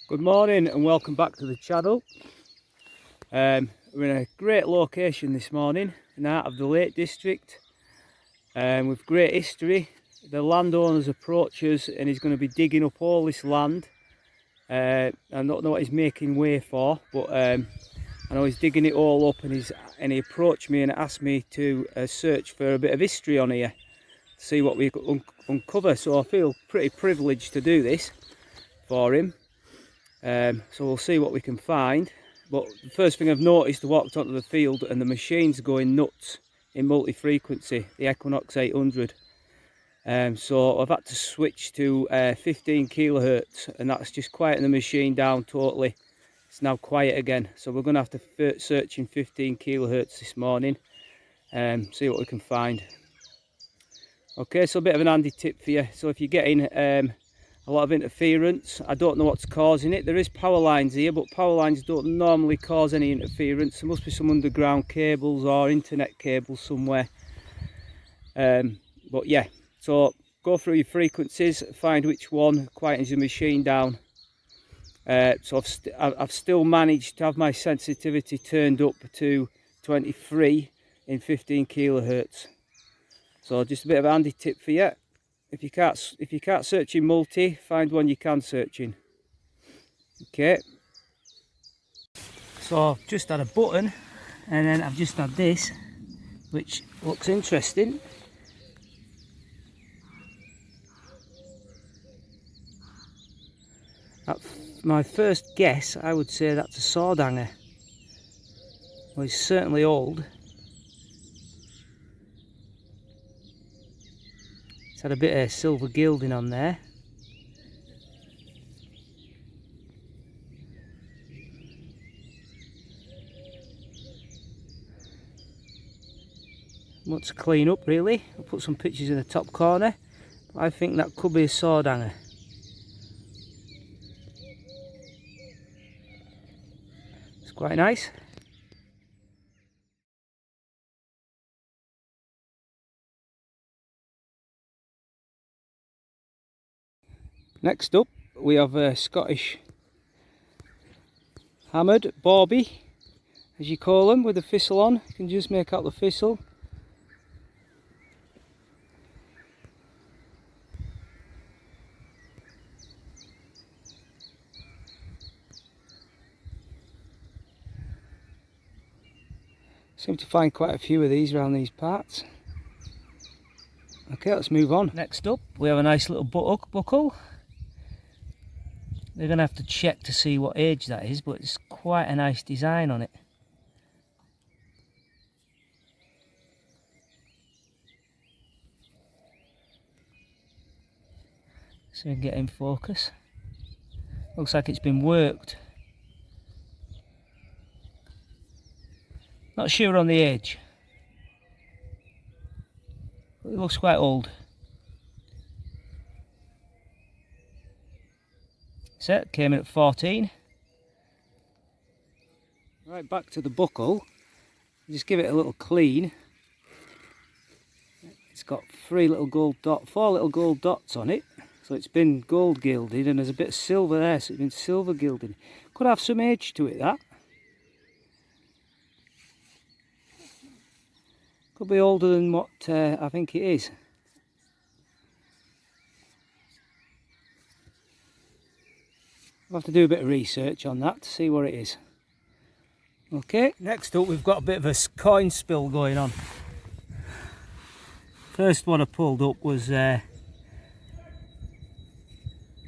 Good morning and welcome back to the channel. We're in a great location this morning in the heart of the Lake District with great history. The landowner's approached us and he's going to be digging up all this land. I don't know what he's making way for, but I know he's digging it all up, and he approached me and asked me to search for a bit of history on here to see what we could uncover. So I feel pretty privileged to do this for him. So we'll see what we can find. But the first thing I've noticed, I walked onto the field and the machine's going nuts in multi-frequency, the Equinox 800. So I've had to switch to 15 kilohertz, and that's just quieting the machine down totally. It's now quiet again, so we're going to have to search in 15 kilohertz this morning, see what we can find. Okay, so a bit of an handy tip for you. So if you're getting a lot of interference, I don't know what's causing it. There is power lines here, but power lines don't normally cause any interference. There must be some underground cables or internet cables somewhere. But yeah, so go through your frequencies, find which one quietens your machine down. So I've still managed to have my sensitivity turned up to 23 in 15 kilohertz. So just a bit of a handy tip for you. If you can't search in multi, find one you can search in. Okay. So I've just had a button, and then I've just had this, which looks interesting. At my first guess, I would say that's a sword hanger. Well, it's certainly old. It's had a bit of silver gilding on there. Much to clean up really. I'll put some pictures in the top corner. But I think that could be a sword hanger. It's quite nice. Next up, we have a Scottish hammered Barbie, as you call them, with the Fissile on. You can just make out the Fissile. Seem to find quite a few of these around these parts. Okay, let's move on. Next up, we have a nice little buckle. They're going to have to check to see what age that is, but it's quite a nice design on it. So we can get in focus. Looks like it's been worked. Not sure on the age. But it looks quite old. So it came in at 14. Right, back to the buckle. Just give it a little clean. It's got four little gold dots on it. So it's been gold gilded, and there's a bit of silver there, so it's been silver gilded. Could have some age to it, that. Could be older than what I think it is. I'll have to do a bit of research on that to see what it is. Okay, next up we've got a bit of a coin spill going on. First one I pulled up was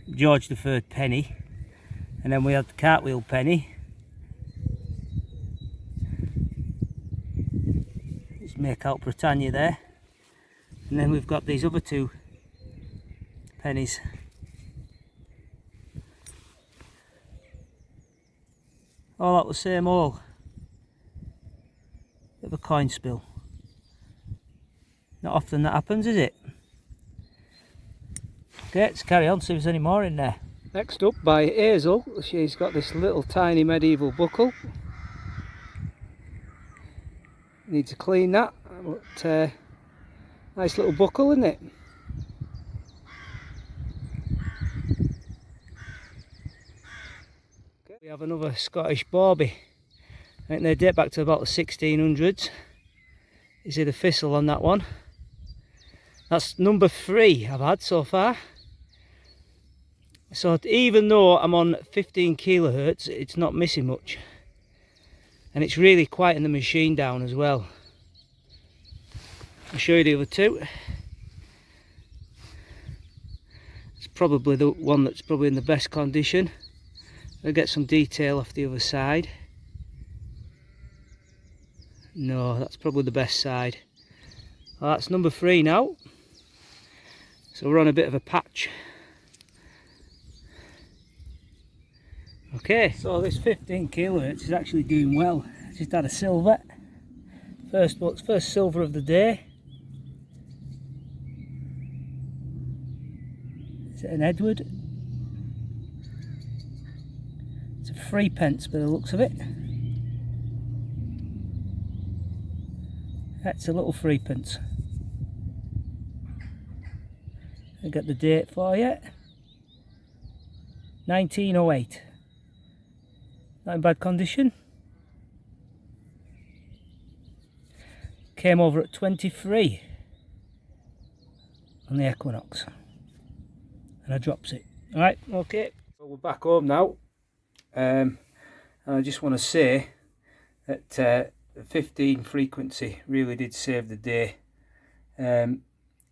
George III penny, and then we had the cartwheel penny. Just make out Britannia there, and then we've got these other two pennies. All at the same hole. Bit of a coin spill. Not often that happens, is it? Okay, let's carry on, see if there's any more in there. Next up by Hazel, she's got this little tiny medieval buckle. Need to clean that, but nice little buckle, isn't it? We have another Scottish Barbie. I think they date back to about the 1600s. You see the Fissile on that one. That's number 3 I've had so far. So even though I'm on 15 kilohertz, it's not missing much. And it's really quieting the machine down as well. I'll show you the other two. It's probably the one that's probably in the best condition. I'll get some detail off the other side. No, that's probably the best side. Well, that's number 3 now. So we're on a bit of a patch. Okay, so this 15 kilohertz is actually doing well. I just had a silver. First silver of the day. Is it an Edward? It's a 3p by the looks of it. That's a little 3p. I'll get the date for you. 1908. Not in bad condition. Came over at 23 on the equinox. And I drops it. Alright, okay. So we're back home now. And I just want to say that the 15 frequency really did save the day.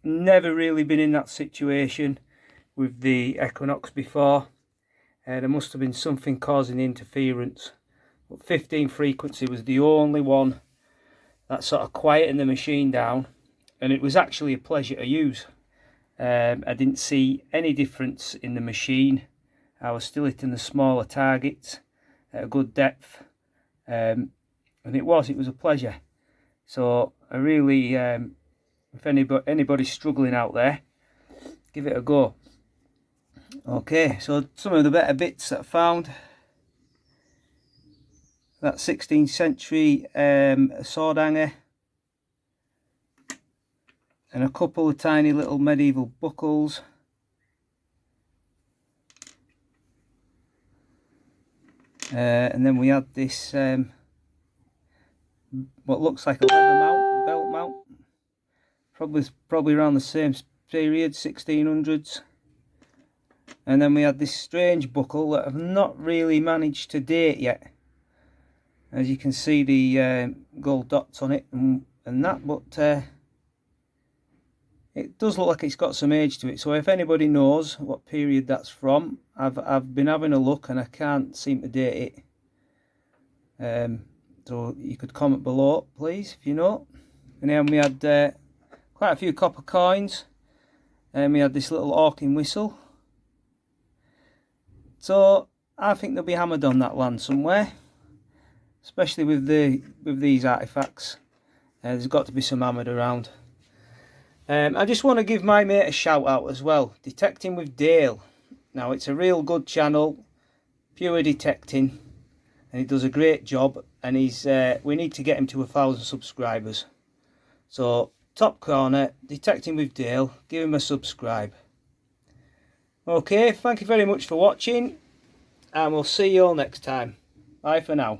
Never really been in that situation with the equinox before. There must have been something causing interference, but 15 frequency was the only one that sort of quietened the machine down, and it was actually a pleasure to use. I didn't see any difference in the machine. I was still hitting the smaller targets at a good depth, and it was a pleasure. So I really, if anybody's struggling out there, give it a go. Okay, so some of the better bits that I found. That 16th century sword hanger. And a couple of tiny little medieval buckles. And then we had this, what looks like a leather mount, belt mount. Probably around the same period, 1600s. And then we had this strange buckle that I've not really managed to date yet. As you can see, the gold dots on it and that, but it does look like it's got some age to it. So if anybody knows what period that's from, I've been having a look and I can't seem to date it. So you could comment below, please, if you know. And then we had quite a few copper coins, and we had this little hawking whistle. So I think they'll be hammered on that land somewhere, especially with these artifacts. There's got to be some hammered around. I just want to give my mate a shout out as well. Detecting with Dale. Now it's a real good channel, pure detecting, and he does a great job. And we need to get him to 1,000 subscribers. So top corner, Detecting with Dale. Give him a subscribe. Okay, thank you very much for watching, and we'll see you all next time. Bye for now.